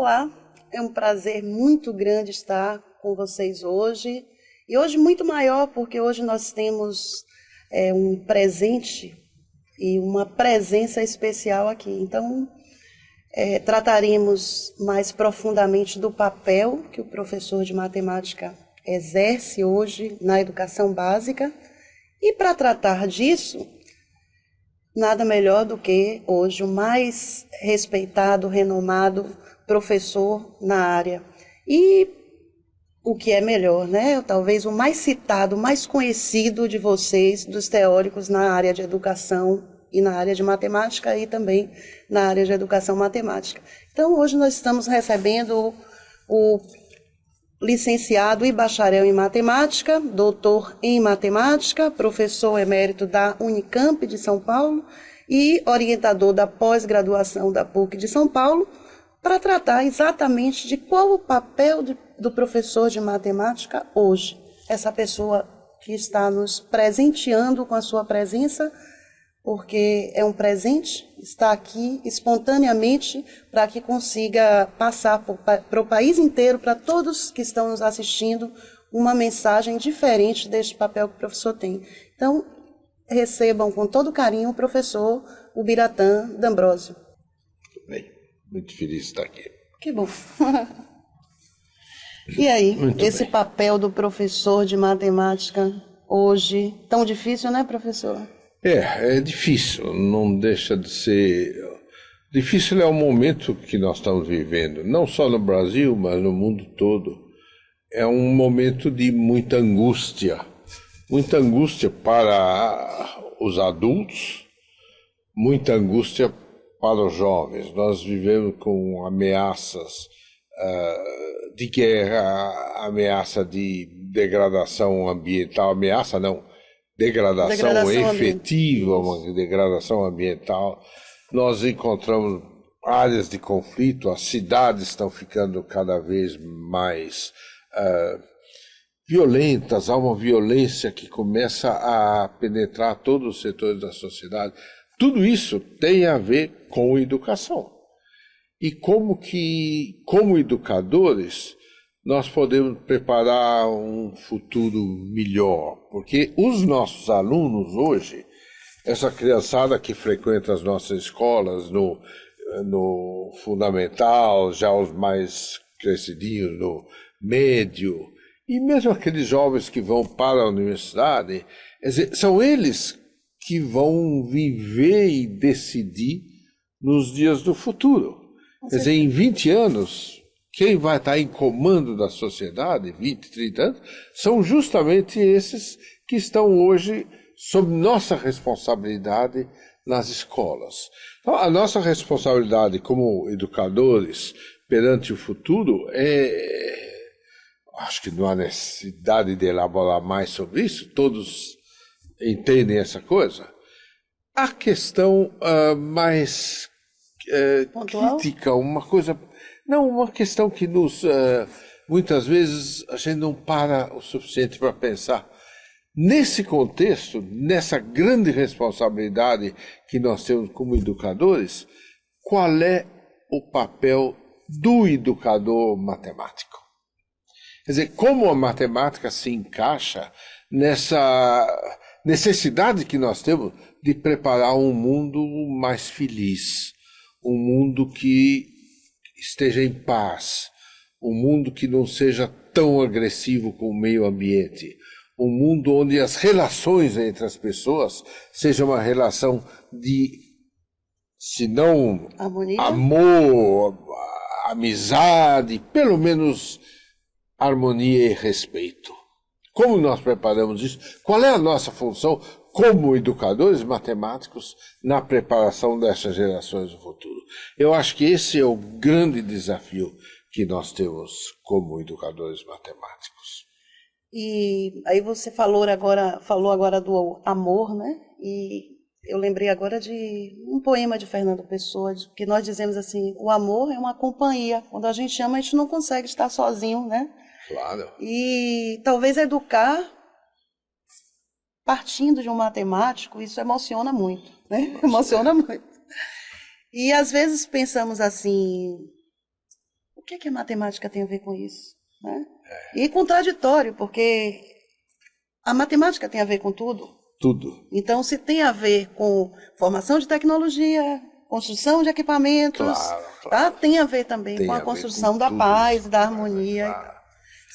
Olá, é um prazer muito grande estar com vocês hoje. E hoje muito maior, porque hoje nós temos um presente e uma presença especial aqui. Então, trataremos mais profundamente do papel que o professor de matemática exerce hoje na educação básica. E para tratar disso, nada melhor do que hoje o mais respeitado, renomado professor na área. E o que é melhor, né? Talvez o mais citado, mais conhecido de vocês, dos teóricos na área de educação e na área de matemática e também na área de educação matemática. Então, hoje nós estamos recebendo o licenciado e bacharel em matemática, doutor em matemática, professor emérito da Unicamp de São Paulo e orientador da pós-graduação da PUC de São Paulo, para tratar exatamente de qual o papel do professor de matemática hoje. Essa pessoa que está nos presenteando com a sua presença, porque é um presente, está aqui espontaneamente para que consiga passar para o país inteiro, para todos que estão nos assistindo, uma mensagem diferente deste papel que o professor tem. Então, recebam com todo carinho o professor Ubiratã D'Ambrosio. Bem, muito feliz de estar aqui. Que bom. E aí, Muito esse bem. papel do professor de matemática hoje, tão difícil, né, professor? É difícil, não deixa de ser... Difícil é o momento que nós estamos vivendo, não só no Brasil, mas no mundo todo. É um momento de muita angústia para os adultos, muita angústia para os jovens. Nós vivemos com ameaças de guerra, ameaça de degradação ambiental, ameaça não, degradação efetiva, uma degradação ambiental. Nós encontramos áreas de conflito, as cidades estão ficando cada vez mais violentas, há uma violência que começa a penetrar todos os setores da sociedade. Tudo isso tem a ver com educação. E como educadores, nós podemos preparar um futuro melhor, porque os nossos alunos hoje, essa criançada que frequenta as nossas escolas no fundamental, já os mais crescidinhos no médio, e mesmo aqueles jovens que vão para a universidade, quer dizer, são eles que vão viver e decidir nos dias do futuro. Quer dizer, em 20 anos, quem vai estar em comando da sociedade, 20, 30 anos, são justamente esses que estão hoje sob nossa responsabilidade nas escolas. Então, a nossa responsabilidade como educadores perante o futuro acho que não há necessidade de elaborar mais sobre isso, todos entendem essa coisa. A questão mais crítica, uma questão que muitas vezes a gente não para o suficiente para pensar. Nesse contexto, nessa grande responsabilidade que nós temos como educadores, qual é o papel do educador matemático? Quer dizer, como a matemática se encaixa nessa necessidade que nós temos de preparar um mundo mais feliz, um mundo que esteja em paz, um mundo que não seja tão agressivo com o meio ambiente, um mundo onde as relações entre as pessoas sejam uma relação de, se não harmonia, amor, amizade, pelo menos harmonia e respeito. Como nós preparamos isso? Qual é a nossa função como educadores matemáticos na preparação dessas gerações do futuro? Eu acho que esse é o grande desafio que nós temos como educadores matemáticos. E aí você falou agora do amor, né? E eu lembrei agora de um poema de Fernando Pessoa, que nós dizemos assim, o amor é uma companhia. Quando a gente ama, a gente não consegue estar sozinho, né? Claro. E talvez educar partindo de um matemático, isso emociona muito, né? Emociona muito. E às vezes pensamos assim, que a matemática tem a ver com isso? Né? E contraditório, porque a matemática tem a ver com tudo. Tudo. Então, se tem a ver com formação de tecnologia, construção de equipamentos, Claro. Tá? Tem a ver também Tem com a a ver construção com da tudo paz, isso. da harmonia. Claro.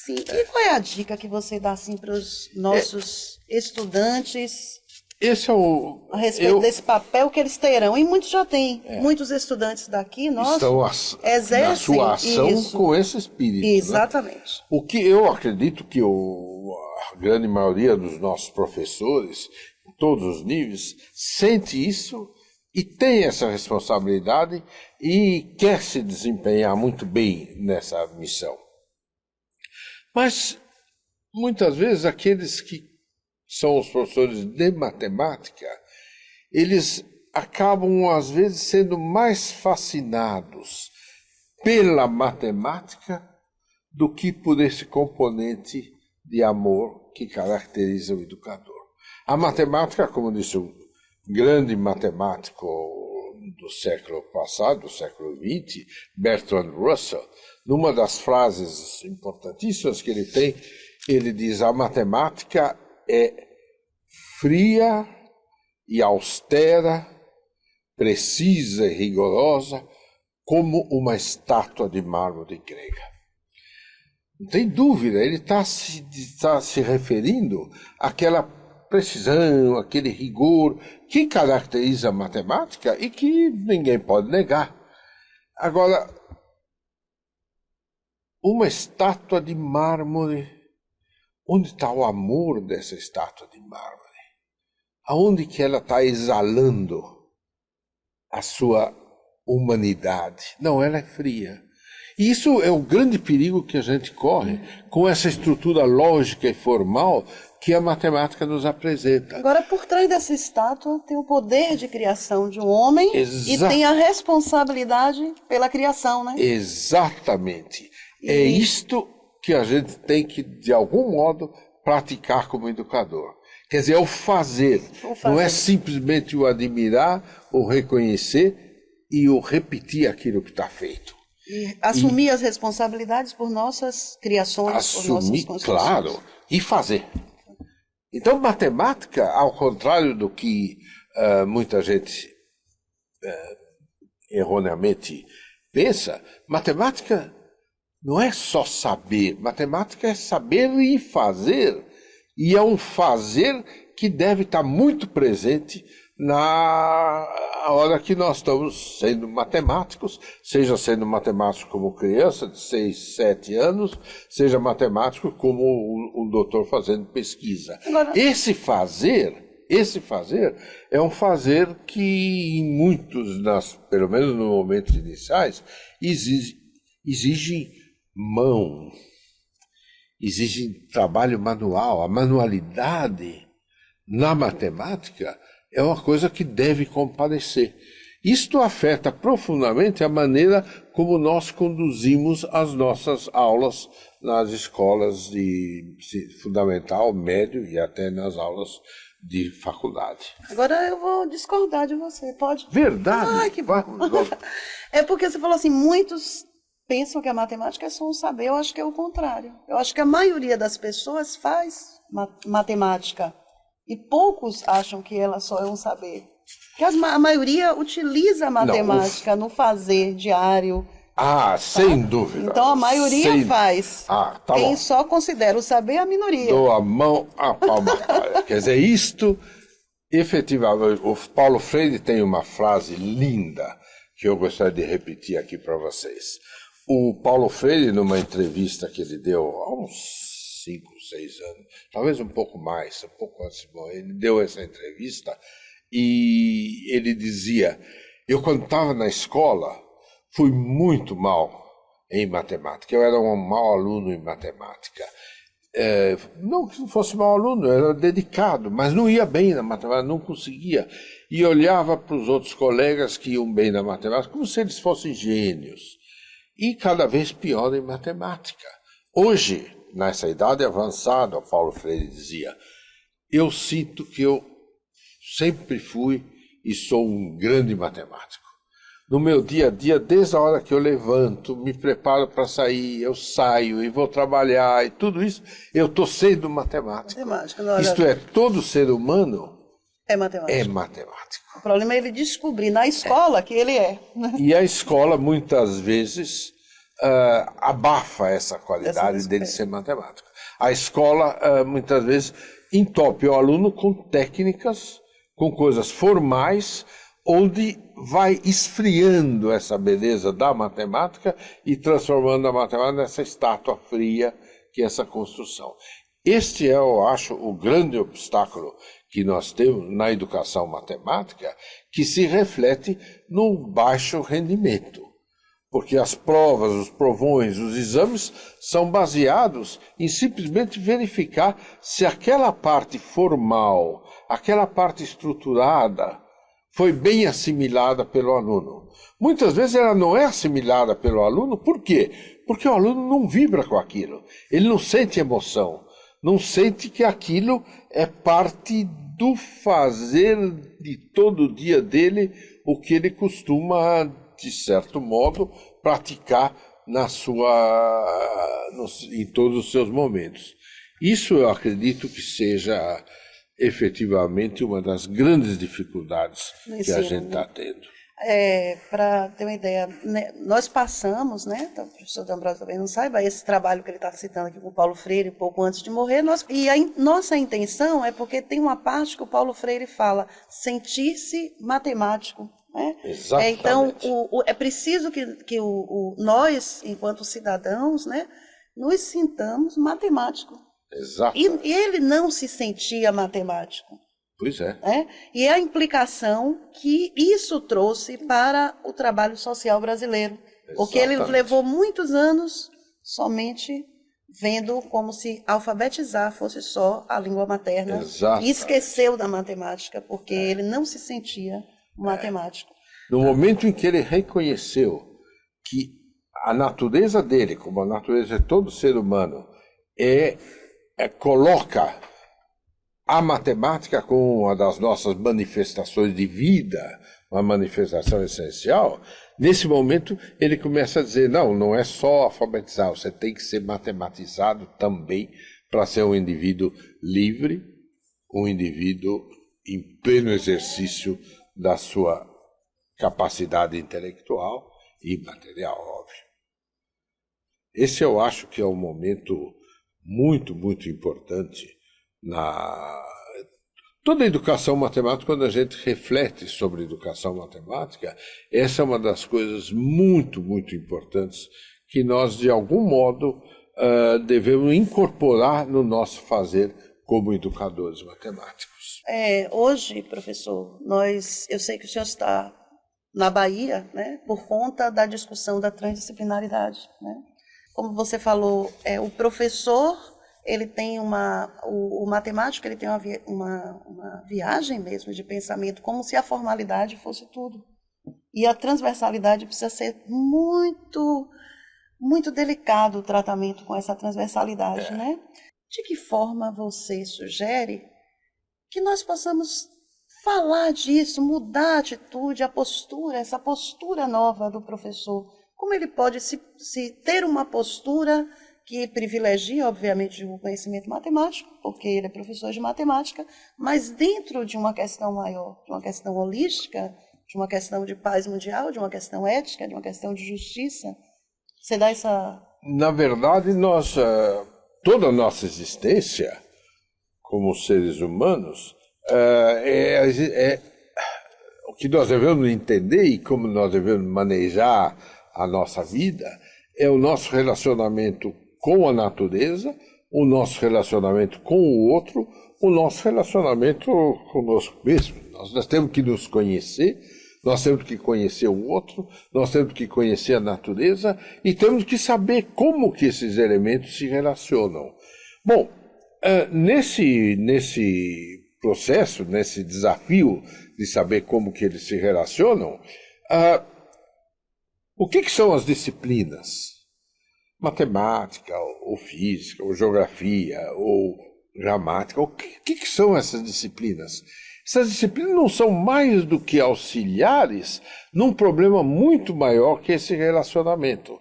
Sim. E qual é a dica que você dá assim, para os nossos estudantes Esse é o... a respeito desse papel que eles terão? E muitos já têm. Muitos estudantes daqui, estão na exercem sua ação isso. com esse espírito. Exatamente. Né? O que eu acredito que a grande maioria dos nossos professores, em todos os níveis, sente isso e tem essa responsabilidade e quer se desempenhar muito bem nessa missão. Mas, muitas vezes, aqueles que são os professores de matemática, eles acabam, às vezes, sendo mais fascinados pela matemática do que por esse componente de amor que caracteriza o educador. A matemática, como disse um grande matemático do século passado, do século XX, Bertrand Russell, numa das frases importantíssimas que ele tem, ele diz: a matemática é fria e austera, precisa e rigorosa, como uma estátua de mármore grega. Não tem dúvida, ele está se referindo àquela precisão, aquele rigor que caracteriza a matemática e que ninguém pode negar. Agora, uma estátua de mármore, onde está o amor dessa estátua de mármore? Aonde que ela está exalando a sua humanidade? Não, ela é fria. E isso é o grande perigo que a gente corre com essa estrutura lógica e formal que a matemática nos apresenta. Agora, por trás dessa estátua tem o poder de criação de um homem e tem a responsabilidade pela criação, né? Exatamente. É isto que a gente tem que, de algum modo, praticar como educador. Quer dizer, é o fazer. Não é simplesmente o admirar, o reconhecer e o repetir aquilo que está feito. E assumir as responsabilidades por nossas criações, por nossas construções. Claro, e fazer. Então, matemática, ao contrário do que muita gente erroneamente pensa, matemática não é só saber. Matemática é saber e fazer. E é um fazer que deve estar muito presente na hora que nós estamos sendo matemáticos, seja sendo matemático como criança de 6, 7 anos, seja matemático como um doutor fazendo pesquisa. Agora, Esse fazer é um fazer que em muitos, pelo menos nos momentos iniciais, exige mão, exige trabalho manual. A manualidade na matemática é uma coisa que deve comparecer. Isto afeta profundamente a maneira como nós conduzimos as nossas aulas nas escolas de fundamental, médio e até nas aulas de faculdade. Agora eu vou discordar de você, pode? Verdade? Ai, que bom. É porque você falou assim, muitos pensam que a matemática é só um saber. Eu acho que é o contrário. Eu acho que a maioria das pessoas faz matemática. E poucos acham que ela só é um saber. Porque a maioria utiliza a matemática no fazer diário. Ah, sem dúvida. Então a maioria faz. Tá Quem bom. só considera o saber é a minoria. Dou a mão à palmatória. Quer dizer, isto, efetivamente, o Paulo Freire tem uma frase linda que eu gostaria de repetir aqui para vocês. O Paulo Freire, numa entrevista que ele deu há uns 5, 6 anos, talvez um pouco mais, um pouco antes, ele deu essa entrevista e ele dizia: eu quando estava na escola fui muito mal em matemática, eu era um mau aluno em matemática. Não que não fosse mau aluno, eu era dedicado, mas não ia bem na matemática, não conseguia. E olhava para os outros colegas que iam bem na matemática como se eles fossem gênios. E cada vez pior em matemática. Hoje, nessa idade avançada, o Paulo Freire dizia, eu sinto que eu sempre fui e sou um grande matemático. No meu dia a dia, desde a hora que eu levanto, me preparo para sair, eu saio e vou trabalhar e tudo isso, eu estou sendo matemático. Matemática, não, Isto é, todo ser humano é matemática. é matemático. O problema é ele descobrir na escola que ele é. E a escola, muitas vezes, abafa essa qualidade dele ser matemático. A escola, muitas vezes, entope o aluno com técnicas, com coisas formais, onde vai esfriando essa beleza da matemática e transformando a matemática nessa estátua fria que é essa construção. Este é, eu acho, o grande obstáculo que nós temos na educação matemática, que se reflete no baixo rendimento. Porque as provas, os provões, os exames são baseados em simplesmente verificar se aquela parte formal, aquela parte estruturada, foi bem assimilada pelo aluno. Muitas vezes ela não é assimilada pelo aluno, por quê? Porque o aluno não vibra com aquilo, ele não sente emoção, não sente que aquilo é parte do fazer de todo dia dele, o que ele costuma, de certo modo, praticar em todos os seus momentos. Isso eu acredito que seja efetivamente uma das grandes dificuldades que a gente está tendo. Para ter uma ideia, né, nós passamos, né, então, o professor D'Ambrosio também não saiba, esse trabalho que ele está citando aqui com o Paulo Freire, pouco antes de morrer, nossa intenção é porque tem uma parte que o Paulo Freire fala, sentir-se matemático. Né? Exatamente. Então, é preciso que nós, enquanto cidadãos, né, nos sintamos matemáticos. Exato. E ele não se sentia matemático. Pois é. Né? E é a implicação que isso trouxe para o trabalho social brasileiro. Exatamente. Porque ele levou muitos anos somente vendo como se alfabetizar fosse só a língua materna. Exatamente. E esqueceu da matemática, porque ele não se sentia matemático. No momento em que ele reconheceu que a natureza dele, como a natureza de todo ser humano, coloca a matemática como uma das nossas manifestações de vida, uma manifestação essencial, nesse momento ele começa a dizer, não é só alfabetizar, você tem que ser matematizado também para ser um indivíduo livre, um indivíduo em pleno exercício da sua capacidade intelectual e material, óbvio. Esse eu acho que é um momento muito, muito importante toda a educação matemática. Quando a gente reflete sobre educação matemática, essa é uma das coisas muito, muito importantes que nós, de algum modo, devemos incorporar no nosso fazer como educadores matemáticos. Hoje, professor, eu sei que o senhor está na Bahia, né, por conta da discussão da transdisciplinaridade. Né? Como você falou, o professor, ele tem o matemático, ele tem uma viagem mesmo de pensamento, como se a formalidade fosse tudo. E a transversalidade precisa ser muito, muito delicado o tratamento com essa transversalidade, né? De que forma você sugere que nós possamos falar disso, mudar a atitude, a postura, essa postura nova do professor? Como ele pode se ter uma postura que privilegia, obviamente, o conhecimento matemático, porque ele é professor de matemática, mas dentro de uma questão maior, de uma questão holística, de uma questão de paz mundial, de uma questão ética, de uma questão de justiça? Você dá essa... Na verdade, toda a nossa existência, como seres humanos, o que nós devemos entender e como nós devemos manejar a nossa vida é o nosso relacionamento com a natureza, o nosso relacionamento com o outro, o nosso relacionamento conosco mesmo. Nós temos que nos conhecer, nós temos que conhecer o outro, nós temos que conhecer a natureza e temos que saber como que esses elementos se relacionam. Bom, nesse processo, nesse desafio de saber como que eles se relacionam, o que são as disciplinas? Matemática, ou física, ou geografia, ou gramática. O que são essas disciplinas? Essas disciplinas não são mais do que auxiliares num problema muito maior que esse relacionamento.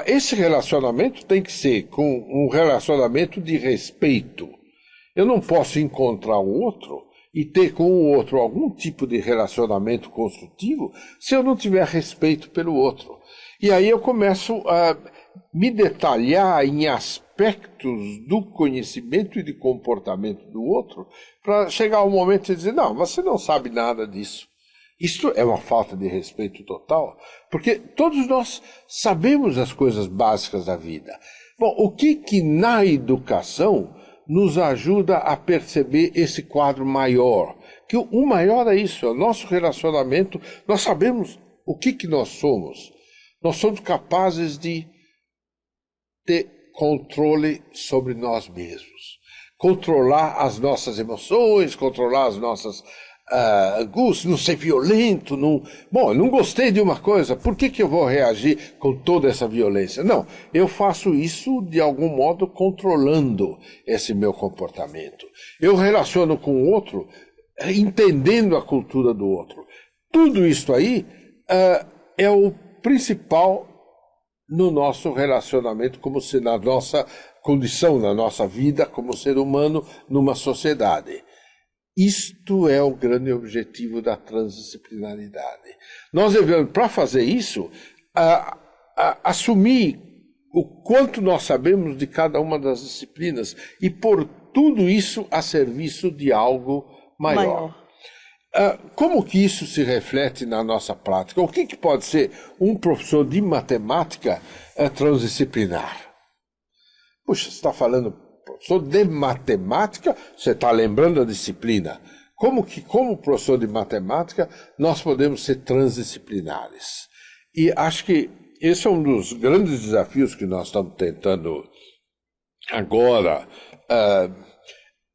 Esse relacionamento tem que ser com um relacionamento de respeito. Eu não posso encontrar o outro e ter com o outro algum tipo de relacionamento construtivo se eu não tiver respeito pelo outro. E aí eu começo a me detalhar em aspectos do conhecimento e de comportamento do outro para chegar ao momento de dizer, não, você não sabe nada disso. Isto é uma falta de respeito total, porque todos nós sabemos as coisas básicas da vida. Bom, o que na educação nos ajuda a perceber esse quadro maior? Que o maior é isso, é o nosso relacionamento. Nós sabemos o que nós somos. Nós somos capazes de ter controle sobre nós mesmos. Controlar as nossas emoções, controlar as nossas angústias, não ser violento. Bom, eu não gostei de uma coisa, por que eu vou reagir com toda essa violência? Não, eu faço isso de algum modo controlando esse meu comportamento. Eu relaciono com o outro entendendo a cultura do outro. Tudo isso aí é o principal no nosso relacionamento, como se na nossa condição, na nossa vida como ser humano numa sociedade. Isto é o grande objetivo da transdisciplinaridade. Nós devemos, para fazer isso, assumir o quanto nós sabemos de cada uma das disciplinas e pôr tudo isso a serviço de algo maior. Como que isso se reflete na nossa prática? O que pode ser um professor de matemática transdisciplinar? Puxa, você está falando professor de matemática, você está lembrando a disciplina. Como professor de matemática, nós podemos ser transdisciplinares? E acho que esse é um dos grandes desafios que nós estamos tentando agora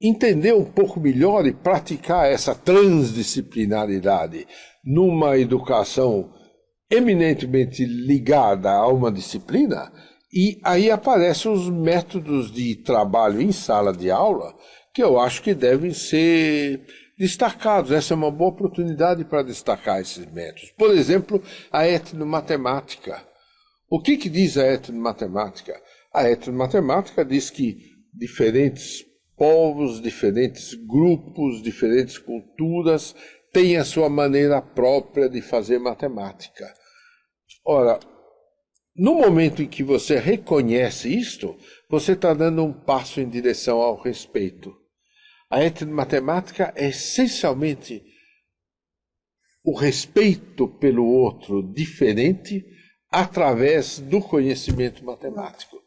entender um pouco melhor e praticar essa transdisciplinaridade numa educação eminentemente ligada a uma disciplina, e aí aparecem os métodos de trabalho em sala de aula que eu acho que devem ser destacados. Essa é uma boa oportunidade para destacar esses métodos. Por exemplo, a etnomatemática. O que diz a etnomatemática? A etnomatemática diz que diferentes povos, diferentes grupos, diferentes culturas têm a sua maneira própria de fazer matemática. Ora, no momento em que você reconhece isto, você está dando um passo em direção ao respeito. A etnomatemática é essencialmente o respeito pelo outro diferente através do conhecimento matemático.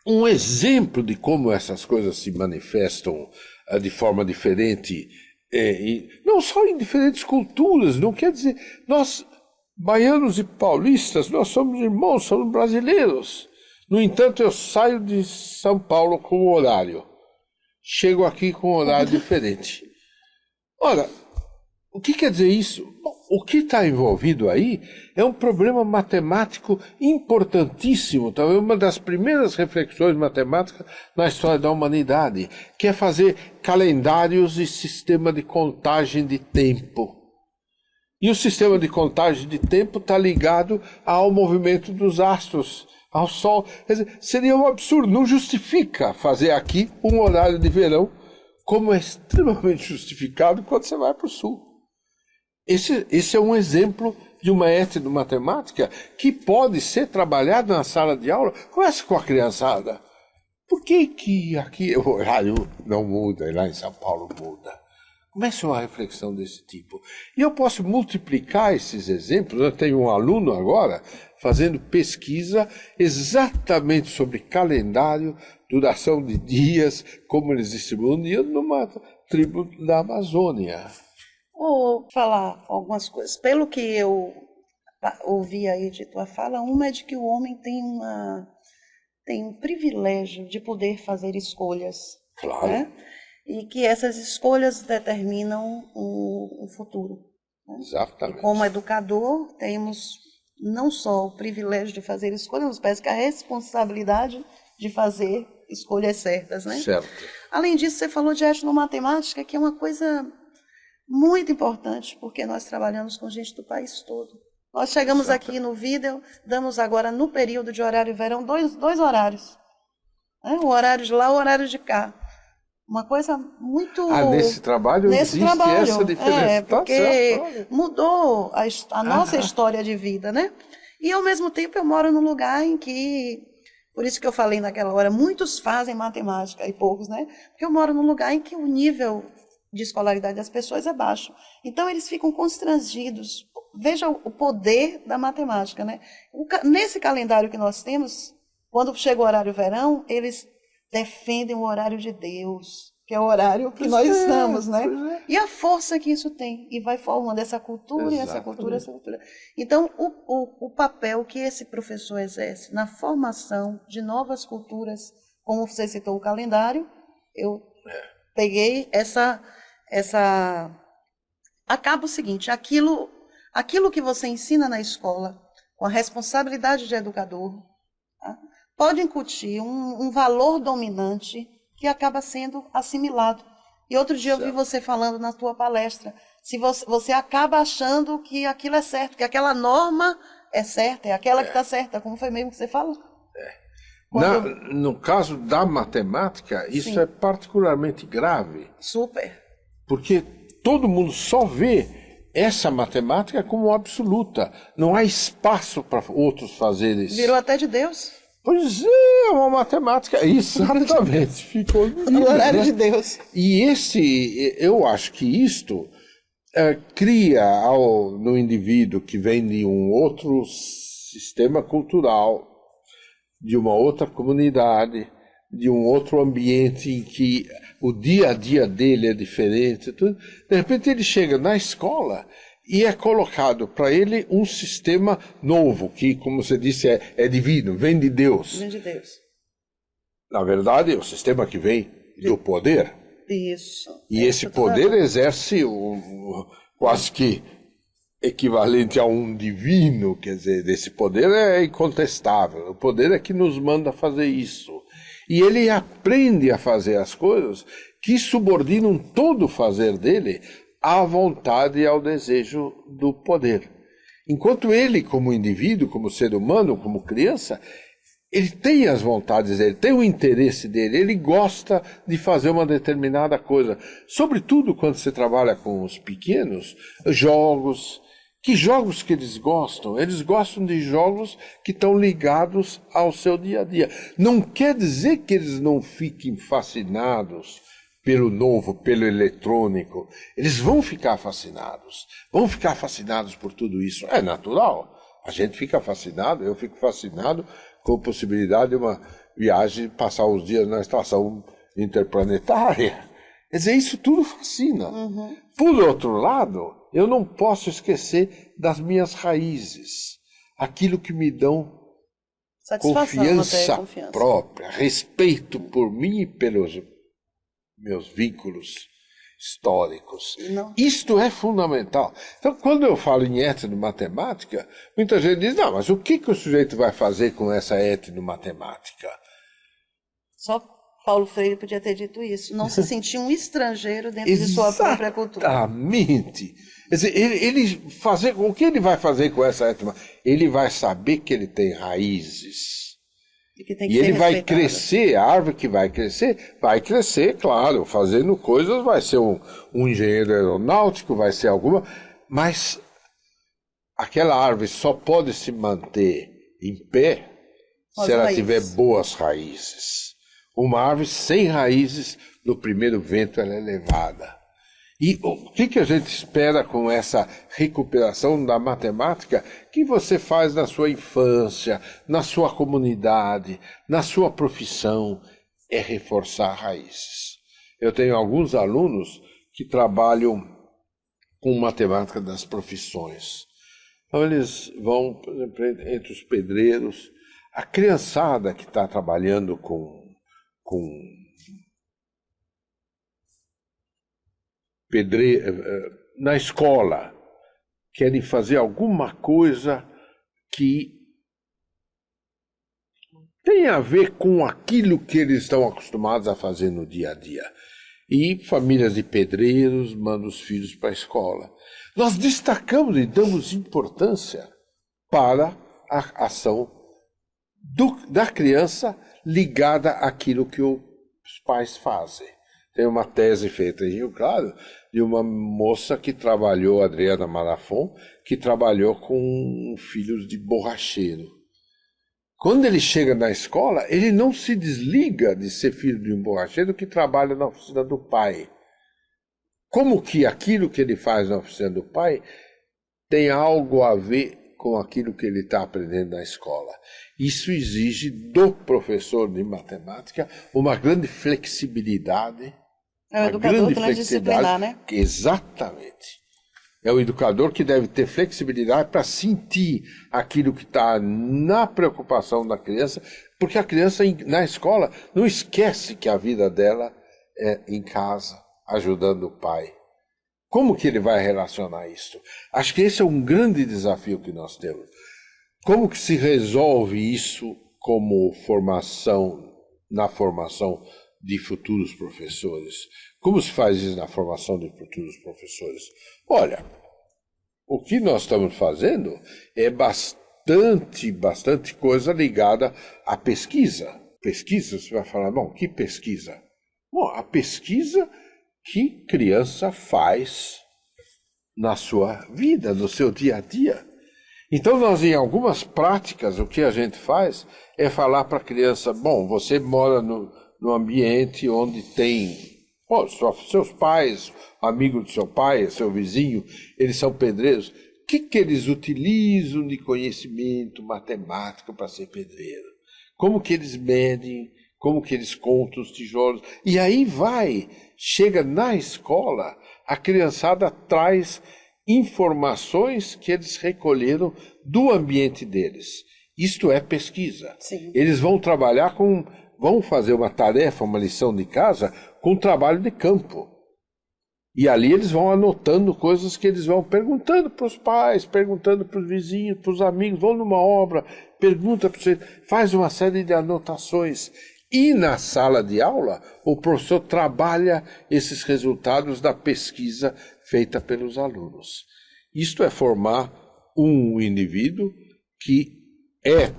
Um exemplo de como essas coisas se manifestam de forma diferente, não só em diferentes culturas, não quer dizer, nós, baianos e paulistas, nós somos irmãos, somos brasileiros. No entanto, eu saio de São Paulo com um horário, chego aqui com um horário diferente. Ora, o que quer dizer isso? Bom, o que está envolvido aí é um problema matemático importantíssimo, talvez uma das primeiras reflexões matemáticas na história da humanidade, que é fazer calendários e sistema de contagem de tempo. E o sistema de contagem de tempo está ligado ao movimento dos astros, ao Sol. Quer dizer, seria um absurdo, não justifica fazer aqui um horário de verão, como é extremamente justificado quando você vai para o Sul. Esse é um exemplo de uma etnomatemática que pode ser trabalhada na sala de aula. Conversa com a criançada. Por que aqui o horário não muda e lá em São Paulo muda? Comece uma reflexão desse tipo. E eu posso multiplicar esses exemplos. Eu tenho um aluno agora fazendo pesquisa exatamente sobre calendário, duração de dias, como eles distribuem numa tribo da Amazônia. Vou falar algumas coisas. Pelo que eu ouvi aí de tua fala, uma é de que o homem tem um privilégio de poder fazer escolhas. Claro. Né? E que essas escolhas determinam o futuro. Né? Exatamente. E como educador, temos não só o privilégio de fazer escolhas, mas parece que a responsabilidade de fazer escolhas certas. Né? Certo. Além disso, você falou de etnomatemática, que é uma coisa muito importante, porque nós trabalhamos com gente do país todo. Nós chegamos aqui no vídeo, damos agora no período de horário verão dois horários. Né? O horário de lá, o horário de cá. Uma coisa muito... nesse trabalho existe essa diferença. Porque mudou a nossa história de vida, né? E, ao mesmo tempo, eu moro num lugar em que... Por isso que eu falei naquela hora, muitos fazem matemática e poucos, né? Porque eu moro num lugar em que o nível de escolaridade das pessoas é baixo. Então, eles ficam constrangidos. Veja o poder da matemática, né? Nesse calendário que nós temos, quando chega o horário verão, eles defendem o horário de Deus, que é o horário que nós estamos, né? E a força que isso tem, e vai formando essa cultura, e essa cultura, essa cultura. Então, o papel que esse professor exerce na formação de novas culturas, como você citou o calendário, eu peguei acaba o seguinte, aquilo que você ensina na escola, com a responsabilidade de educador, tá? Pode incutir um valor dominante que acaba sendo assimilado. E outro dia eu vi você falando na tua palestra, se você acaba achando que aquilo é certo, que aquela norma é certa, é aquela que está certa, como foi mesmo que você falou? No caso da matemática, isso é particularmente grave. Super. Porque todo mundo só vê essa matemática como absoluta. Não há espaço para outros fazerem isso. Virou até de Deus. Pois é, uma matemática, exatamente, ficou no horário de Deus. E eu acho que isto cria no indivíduo que vem de um outro sistema cultural, de uma outra comunidade, de um outro ambiente em que o dia a dia dele é diferente, tudo. De repente ele chega na escola e é colocado para ele um sistema novo, que, como você disse, é divino, vem de Deus. Vem de Deus. Na verdade, é o sistema que vem do poder. Isso. E esse poder exerce quase que equivalente a um divino, quer dizer, esse poder é incontestável. O poder é que nos manda fazer isso. E ele aprende a fazer as coisas que subordinam todo o fazer dele à vontade e ao desejo do poder. Enquanto ele, como indivíduo, como ser humano, como criança, ele tem as vontades dele, tem o interesse dele, ele gosta de fazer uma determinada coisa. Sobretudo quando você trabalha com os pequenos, jogos. Que jogos que eles gostam? Eles gostam de jogos que estão ligados ao seu dia a dia. Não quer dizer que eles não fiquem fascinados pelo novo, pelo eletrônico. Eles vão ficar fascinados por tudo isso. É natural. A gente fica fascinado, eu fico fascinado com a possibilidade de uma viagem, passar uns dias na estação interplanetária. Quer dizer, isso tudo fascina. Por outro lado, eu não posso esquecer das minhas raízes, aquilo que me dão confiança própria, respeito por mim e pelos meus vínculos históricos. Isto é fundamental. Então, quando eu falo em etnomatemática, muita gente diz, não, mas o que o sujeito vai fazer com essa etnomatemática? Só Paulo Freire podia ter dito isso, não se sentir um estrangeiro dentro de sua própria cultura. Exatamente. Quer dizer, o que ele vai fazer com essa etnomatemática? Ele vai saber que ele tem raízes. E ele vai crescer, a árvore que vai crescer, claro, fazendo coisas, vai ser um engenheiro aeronáutico, vai ser alguma, mas aquela árvore só pode se manter em pé se ela tiver boas raízes. Uma árvore sem raízes, no primeiro vento ela é levada. E o que a gente espera com essa recuperação da matemática que você faz na sua infância, na sua comunidade, na sua profissão, é reforçar raízes. Eu tenho alguns alunos que trabalham com matemática das profissões. Então eles vão, por exemplo, entre os pedreiros, a criançada que está trabalhando com na escola, querem fazer alguma coisa que tem a ver com aquilo que eles estão acostumados a fazer no dia a dia. E famílias de pedreiros mandam os filhos para a escola. Nós destacamos e damos importância para a ação da criança ligada àquilo que os pais fazem. Tem uma tese feita em Rio Claro de uma moça que trabalhou, Adriana Malafon, que trabalhou com filhos de borracheiro. Quando ele chega na escola, ele não se desliga de ser filho de um borracheiro que trabalha na oficina do pai. Como que aquilo que ele faz na oficina do pai tem algo a ver com aquilo que ele está aprendendo na escola. Isso exige do professor de matemática uma grande flexibilidade. É o educador que não é disciplinar, né? Exatamente. É o educador que deve ter flexibilidade para sentir aquilo que está na preocupação da criança, porque a criança na escola não esquece que a vida dela é em casa, ajudando o pai. Como que ele vai relacionar isso? Acho que esse é um grande desafio que nós temos. Como que se resolve isso como formação, na formação de futuros professores? Como se faz isso na formação de futuros professores? Olha, o que nós estamos fazendo é bastante coisa ligada à pesquisa. Pesquisa, você vai falar, bom, que pesquisa? Bom, a pesquisa que criança faz na sua vida, no seu dia a dia. Então, nós, em algumas práticas, o que a gente faz é falar para a criança, bom, você mora no ambiente onde tem seus pais, amigo do seu pai, seu vizinho, eles são pedreiros. O que eles utilizam de conhecimento matemático para ser pedreiro? Como que eles medem? Como que eles contam os tijolos? E aí chega na escola, a criançada traz informações que eles recolheram do ambiente deles. Isto é pesquisa. Sim. Eles vão trabalhar vão fazer uma tarefa, uma lição de casa, com trabalho de campo. E ali eles vão anotando coisas que eles vão perguntando para os pais, perguntando para os vizinhos, para os amigos, vão numa obra, pergunta para você, faz uma série de anotações. E na sala de aula, o professor trabalha esses resultados da pesquisa feita pelos alunos. Isto é formar um indivíduo que é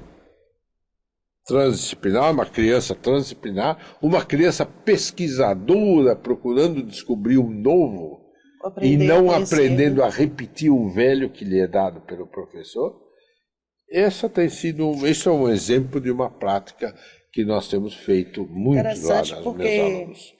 transdisciplinar, uma criança transdisciplinar, uma criança pesquisadora, procurando descobrir o novo e não aprendendo a repetir o velho que lhe é dado pelo professor. Esse é um exemplo de uma prática que nós temos feito muito lá nas meus alunos.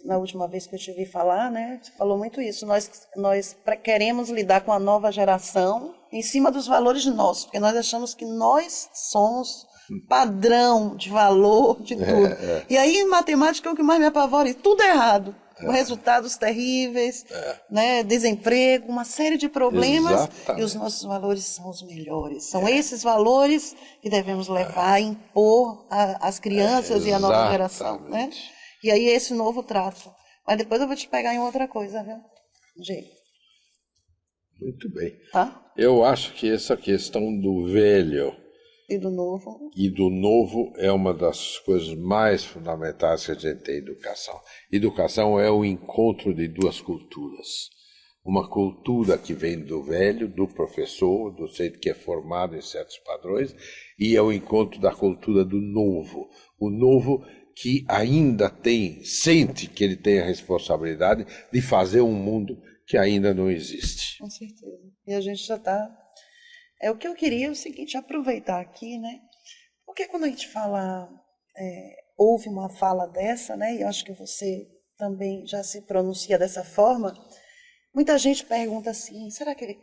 Na última vez que eu te vi falar, né, você falou muito isso. Nós queremos lidar com a nova geração em cima dos valores nossos, porque nós achamos que nós somos padrão de valor de tudo. E aí, em matemática, é o que mais me apavora, e tudo errado. Resultados terríveis, né, desemprego, uma série de problemas. Exatamente. E os nossos valores são os melhores. São esses valores que devemos levar, impor às crianças e à nova geração. Né? E aí esse novo trato. Mas depois eu vou te pegar em outra coisa, viu? Jeito. Muito bem. Tá? Eu acho que essa questão do velho e do novo é uma das coisas mais fundamentais que a gente tem em educação. Educação é o encontro de duas culturas. Uma cultura que vem do velho, do professor, do jeito que é formado em certos padrões, e é o encontro da cultura do novo. O novo que ainda sente que ele tem a responsabilidade de fazer um mundo que ainda não existe. Com certeza. E a gente já está... O que eu queria é o seguinte, aproveitar aqui, né? Porque quando a gente fala, houve uma fala dessa, né? E eu acho que você também já se pronuncia dessa forma, muita gente pergunta assim, será que ele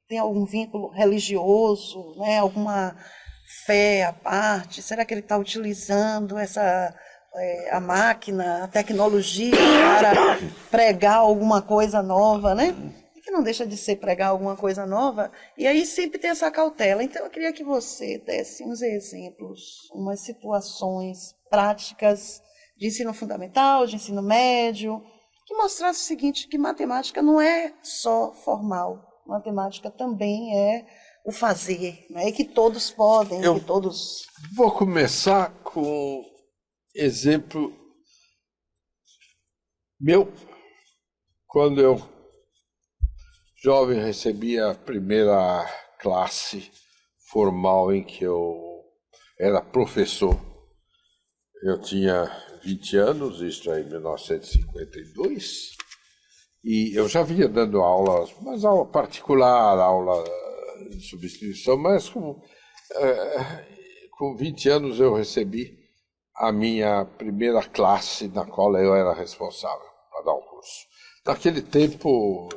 tem algum vínculo religioso, né? Alguma fé à parte? Será que ele está utilizando a máquina, a tecnologia para pregar alguma coisa nova, né? Que não deixa de ser pregar alguma coisa nova, e aí sempre tem essa cautela. Então eu queria que você desse uns exemplos, umas situações práticas de ensino fundamental, de ensino médio, que mostrasse o seguinte, que matemática não é só formal, matemática também é o fazer, né? E que todos podem, que todos... Vou começar com exemplo Quando eu, jovem, recebi a primeira classe formal em que eu era professor, eu tinha 20 anos, isso aí em 1952, e eu já vinha dando aulas, mas aula particular, aula de substituição, mas com 20 anos eu recebi a minha primeira classe na qual eu era responsável para dar o curso. Naquele tempo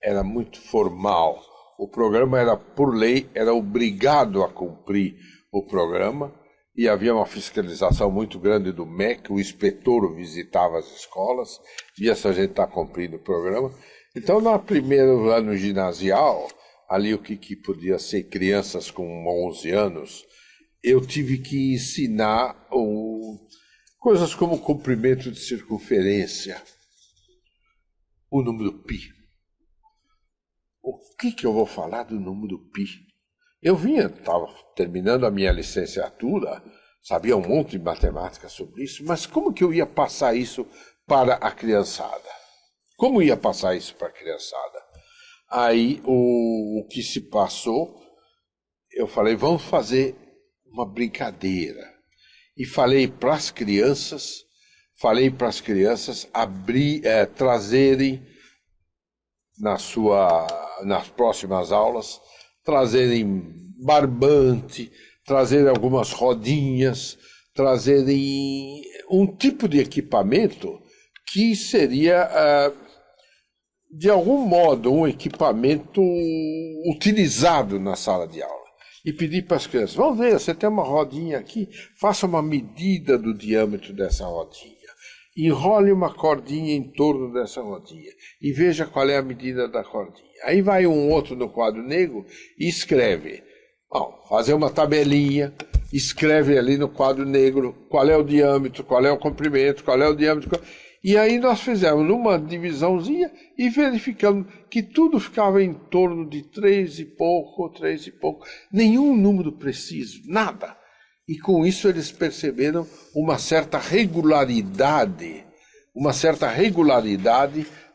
era muito formal, o programa era por lei, era obrigado a cumprir o programa, e havia uma fiscalização muito grande do MEC, o inspetor visitava as escolas, via se a gente está cumprindo o programa. Então, no primeiro ano ginasial, ali o que podia ser crianças com 11 anos, eu tive que ensinar coisas como o comprimento de circunferência, o número π. O que eu vou falar do número π? Eu estava terminando a minha licenciatura, sabia um monte de matemática sobre isso, mas como que eu ia passar isso para a criançada? Como ia passar isso para a criançada? Aí o que se passou, eu falei, vamos fazer uma brincadeira. E falei para as crianças trazerem nas próximas aulas, trazerem barbante, trazerem algumas rodinhas, trazerem um tipo de equipamento que seria, de algum modo, um equipamento utilizado na sala de aula. E pedi para as crianças, vamos ver, você tem uma rodinha aqui, faça uma medida do diâmetro dessa rodinha. Enrole uma cordinha em torno dessa rodinha e veja qual é a medida da cordinha. Aí vai um outro no quadro negro e escreve. Fazer uma tabelinha, escreve ali no quadro negro qual é o diâmetro, qual é o comprimento, qual é o diâmetro. E aí nós fizemos uma divisãozinha e verificamos que tudo ficava em torno de 3 e pouco, nenhum número preciso, nada. E com isso eles perceberam uma certa regularidade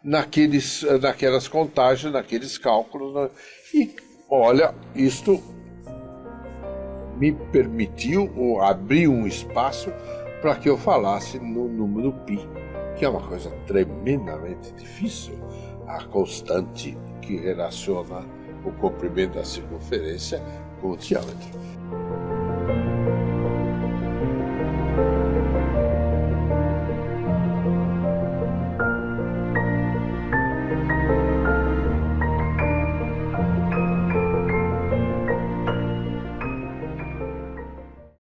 naquelas contagens, naqueles cálculos. E, olha, isto me permitiu abrir um espaço para que eu falasse no número π, que é uma coisa tremendamente difícil, a constante que relaciona o comprimento da circunferência com o diâmetro.